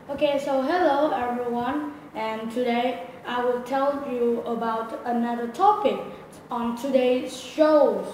Okay, so hello everyone, and today I will tell you about another topic on today's shows.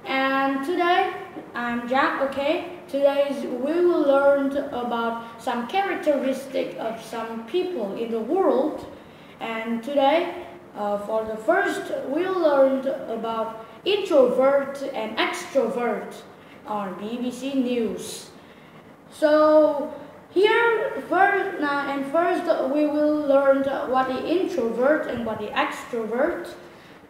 And today I'm Jack, okay? Today we will learn about some characteristics of some people in the world. And today, for the first, we'll learn about introvert and extrovert on BBC News. So here first we will learn what the introvert and what the extrovert.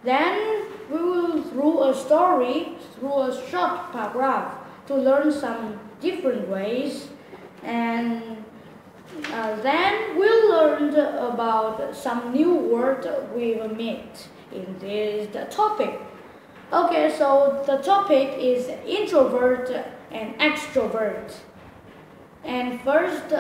Then we will through a story, through a short paragraph to learn some different ways. And then we'll learn about some new words we will meet in this topic. Okay, so the topic is introvert and extrovert. And first,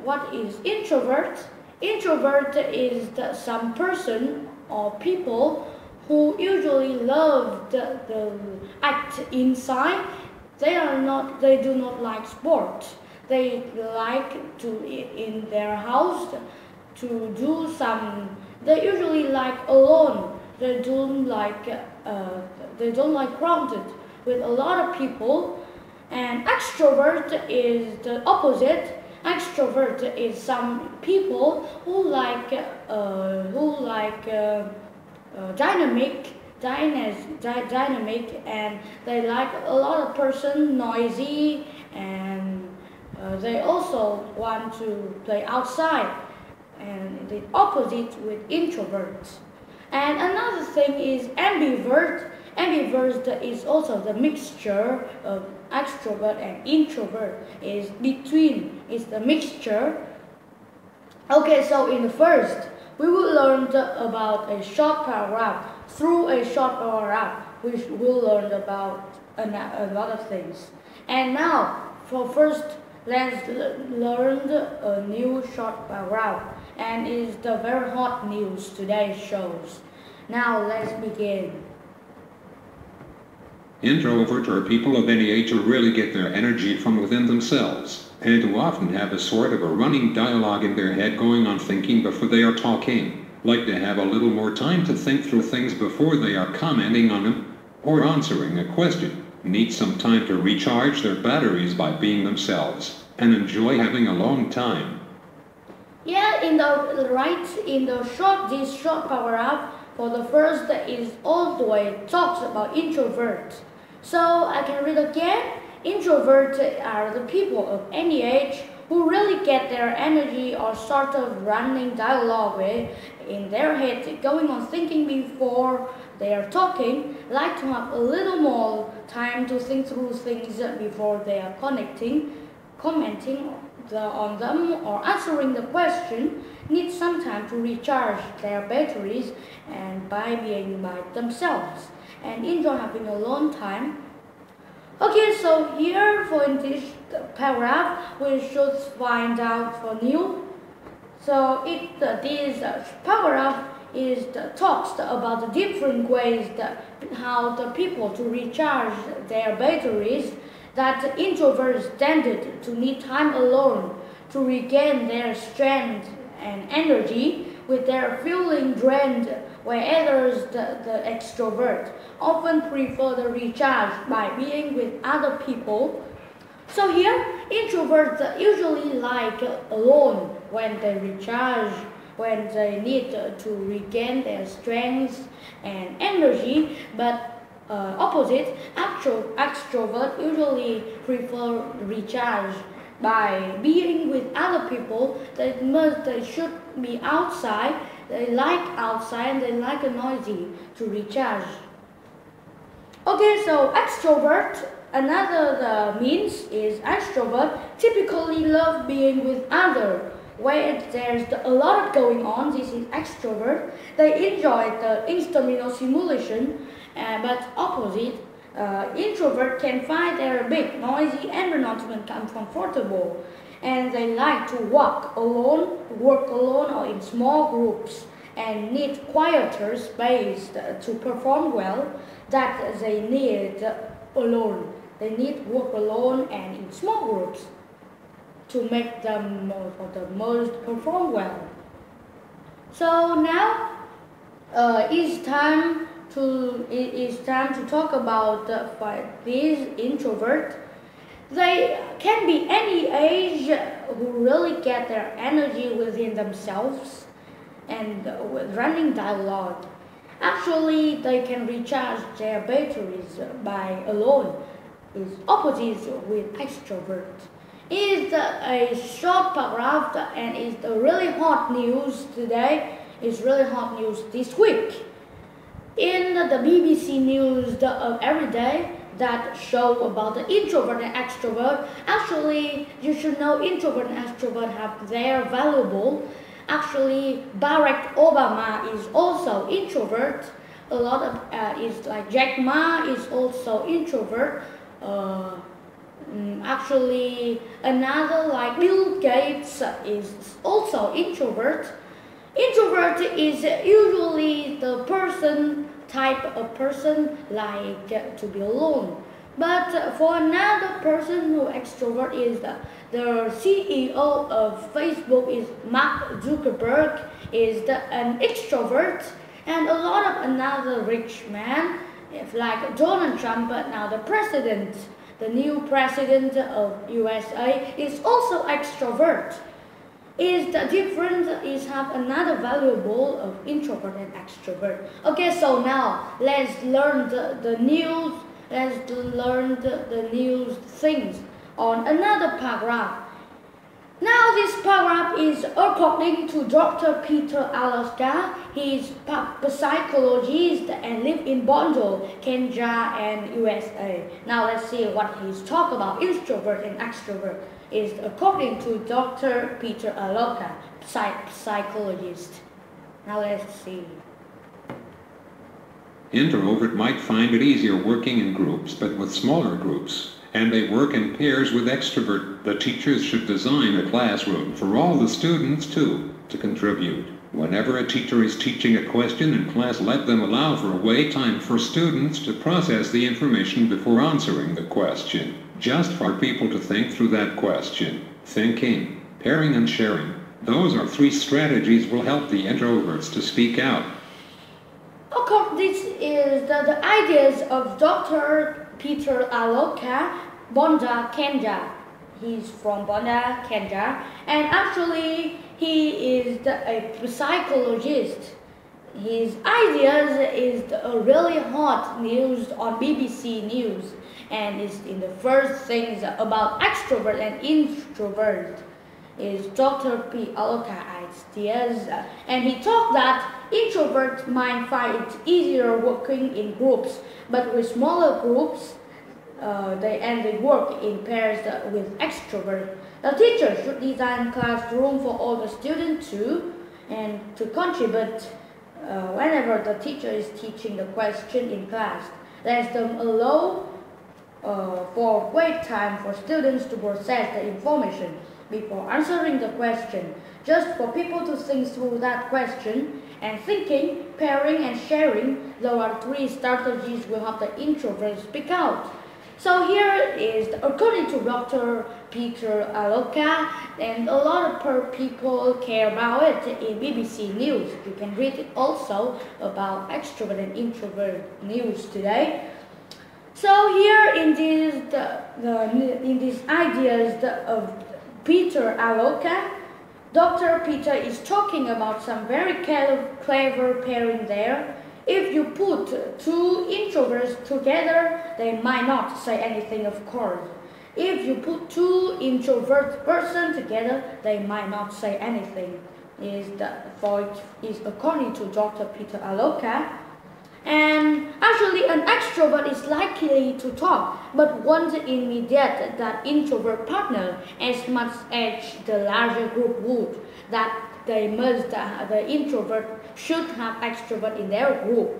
what is introvert? Introvert is some person or people who usually love the act inside. They do not like sport. They like to in their house to do some. They usually like alone. They don't like crowded with a lot of people. And extrovert is the opposite. Extrovert is some people who like dynamic, and they like a lot of person noisy, and they also want to play outside. And the opposite with introverts. And another thing is ambivert. Ambivert is also the mixture of extrovert and introvert. Is between, is the mixture. Okay, so in the first, we will learn about a short paragraph. Through a short paragraph, we will learn about a lot of things. And now, for first, let's learn a new short paragraph. And it's the very hot news today shows. Now let's begin. Introverts are people of any age who really get their energy from within themselves, and who often have a sort of a running dialogue in their head going on thinking before they are talking, like to have a little more time to think through things before they are commenting on them, or answering a question, need some time to recharge their batteries by being themselves, and enjoy having a long time. Yeah, this short paragraph, for the first is all the way talks about introverts. So I can read again. Introverts are the people of any age who really get their energy or sort of running dialogue in their head, going on thinking before they are talking, like to have a little more time to think through things before they are commenting on them or answering the question, need some time to recharge their batteries and by being by themselves and enjoy having a long time. Okay, so here for in this paragraph we should find out for new. So this paragraph talks about the different ways how the people to recharge their batteries, that introverts tended to need time alone to regain their strength and energy with their feeling drained, whereas the extrovert often prefer the recharge by being with other people. So here, introverts usually like alone when they recharge, when they need to regain their strength and energy, but opposite, extrovert usually prefer recharge by being with other people. They should be outside. They like outside and they like a noisy to recharge. Okay, so extrovert, another means is extrovert typically love being with others. Where there's a lot of going on, this is extrovert. They enjoy the instant stimulation, but opposite, introvert can find their big, noisy environment uncomfortable, and they like to work alone or in small groups, and need quieter space to perform well. That they need alone. They need work alone and in small groups to make them for the most perform well. So now it's time to talk about these introverts. They can be any age who really get their energy within themselves and with running dialogue. Actually, they can recharge their batteries by alone. Is opposite with extrovert. Is a short paragraph and is the really hot news today. Is really hot news this week. In the BBC News of every day that show about the introvert and extrovert. Actually, you should know introvert and extrovert have their valuable. Actually, Barack Obama is also introvert. A lot of is like Jack Ma is also introvert. Actually, another like Bill Gates is also introvert. Introvert is usually the type of person like to be alone. But for another person who extrovert is the CEO of Facebook is Mark Zuckerberg is an extrovert, and a lot of another rich man like Donald Trump, but now the new president of USA is also extrovert. Is the difference is have another valuable of introvert and extrovert. Okay, so now let's learn the news. Let's learn the news things on another paragraph. Now this paragraph is according to Dr. Peter Alaska. He is a psychologist and live in Bondo, Kenya and USA. Now let's see what he's talk about introvert and extrovert is according to Dr. Peter Alaska, psychologist. Now let's see. Introvert might find it easier working in groups, but with smaller groups, and they work in pairs with extrovert. The teachers should design a classroom for all the students too, to contribute. Whenever a teacher is teaching a question in class, let them allow for a wait time for students to process the information before answering the question. Just for people to think through that question. Thinking, pairing and sharing. Those are 3 strategies will help the introverts to speak out. Of course, this is the ideas of Dr. Peter Aloka, Bonda, Kenya. He's from Bonda, Kenya, and actually he is a psychologist. His ideas is a really hot news on BBC News, and is in the first things about extrovert and introvert. Is Dr. P. Aloka ideas, and he talked that introverts might find it easier working in groups, but with smaller groups, they work in pairs with extrovert. The teacher should design classroom for all the students too, and to contribute whenever the teacher is teaching the question in class. Let them allow for wait time for students to process the information before answering the question, just for people to think through that question. And thinking, pairing and sharing, there are 3 strategies will help the introverts speak out. So here is, according to Dr. Peter Aloka, and a lot of people care about it in BBC News. You can read it also about extrovert and introvert news today. So here in these ideas of Peter Aloka, Dr. Peter is talking about some very clever pairing there. If you put 2 introverts together, they might not say anything, of course. If you put 2 introvert persons together, they might not say anything. Is according to Dr. Peter Aloka. And actually, an extrovert is likely to talk, but won't immediate that introvert partner as much as the larger group would. That the introvert should have extrovert in their group.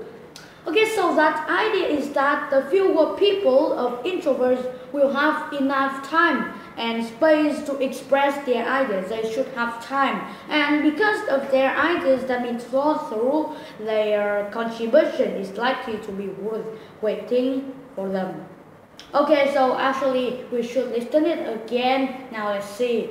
Okay, so that idea is that the fewer people of introverts will have enough time and space to express their ideas. They should have time, and because of their ideas that been thought through, their contribution is likely to be worth waiting for them. Okay, so actually we should listen it again. Now let's see.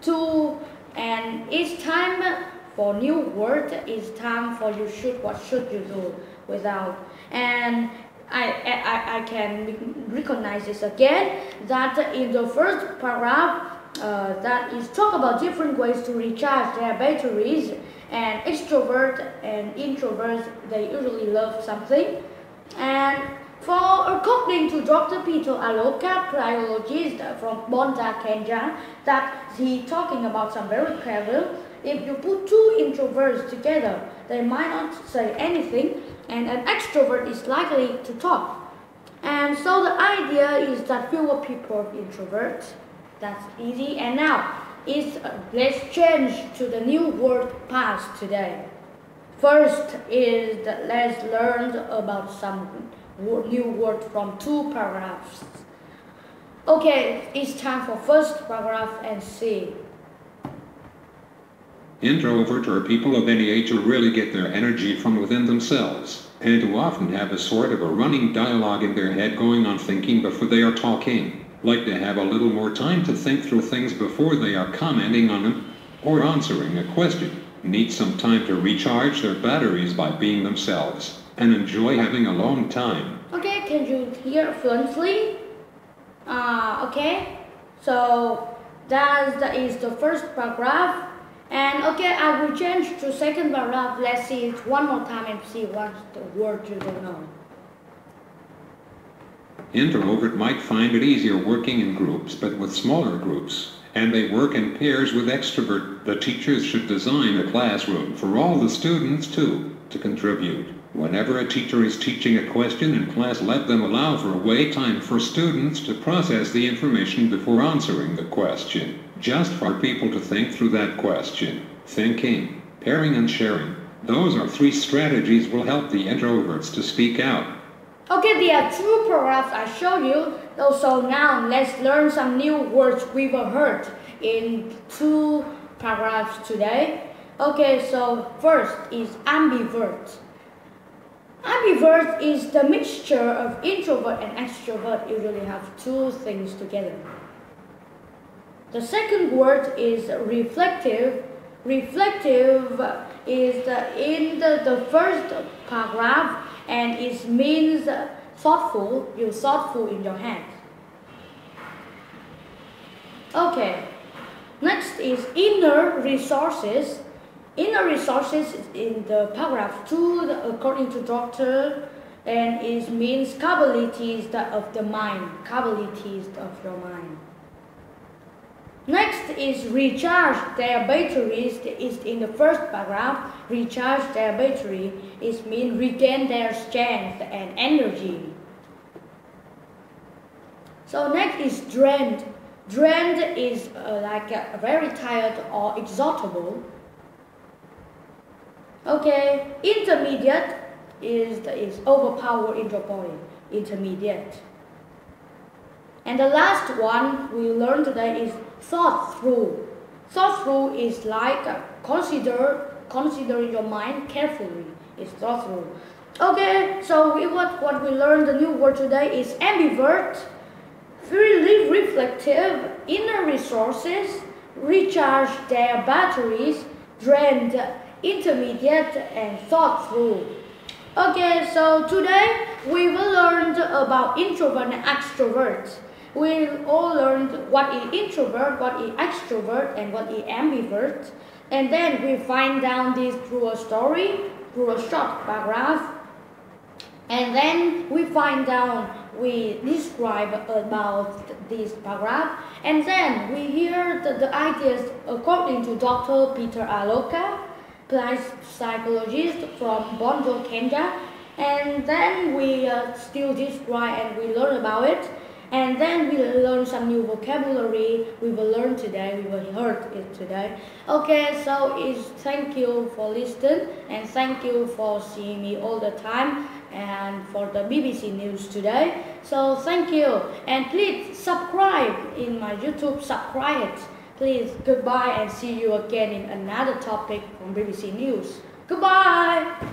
and it's time for new word. It's time for what should you do without. And I can recognize this again, that in the first paragraph that is talk about different ways to recharge their batteries, and extrovert and introverts, they usually love something. And according to Dr. Peter Aloka, biologist from Bonda, Kenya, that he talking about some very clever. If you put two introverts together, they might not say anything, and an extrovert is likely to talk. And so the idea is that fewer people are introverts. That's easy. And now, let's change to the new word past today. First is that let's learn about some new word from two paragraphs. Okay, it's time for first paragraph and see. Introvert are people of any age who really get their energy from within themselves, and who often have a sort of a running dialogue in their head going on thinking before they are talking, like to have a little more time to think through things before they are commenting on them, or answering a question, need some time to recharge their batteries by being themselves, and enjoy having a long time. Okay, can you hear fluently? Okay, so that is the first paragraph. And okay, I will change to second paragraph. Let's see it one more time and see what's the word you don't know. Introvert might find it easier working in groups, but with smaller groups, and they work in pairs with extrovert. The teachers should design a classroom for all the students too, to contribute. Whenever a teacher is teaching a question in class, let them allow for wait time for students to process the information before answering the question. Just for people to think through that question. Thinking, pairing and sharing. Those are three strategies will help the introverts to speak out. Okay, there are two paragraphs I showed you. So now let's learn some new words we've heard in two paragraphs today. Okay, so first is ambivert. Ambivert is the mixture of introvert and extrovert. Usually have two things together. The second word is reflective. Reflective is in the first paragraph, and it means thoughtful. You're thoughtful in your head. Okay. Next is inner resources. Inner resources is in the paragraph 2, according to Doctor, and it means capabilities of the mind. Capabilities of your mind. Next is recharge their batteries. Is in the first paragraph. Recharge their battery. It means regain their strength and energy. So next is drained. Drained is very tired or exhaustible. Okay, intermediate is overpowered in your body. Intermediate. And the last one we learned today is thought through. Thought through is like consider your mind carefully. It's thought through. Okay, so what we learned, the new word today is ambivert, freely reflective, inner resources, recharge their batteries, drained, intermediate, and thought through. Okay, so today we will learn about introvert and extrovert. We all learned what is introvert, what is extrovert, and what is ambivert. And then we find down this through a story, through a short paragraph. And then we describe about this paragraph. And then we hear the ideas according to Dr. Peter Aloka, psychologist from Bondo, Kenya. And then we still describe and we learn about it. And then we will learn some new vocabulary we will learn today, we will hear it today. Okay, so thank you for listening, and thank you for seeing me all the time and for the BBC News today. So thank you, and please subscribe in my YouTube, subscribe it. Please, goodbye, and see you again in another topic from BBC News. Goodbye!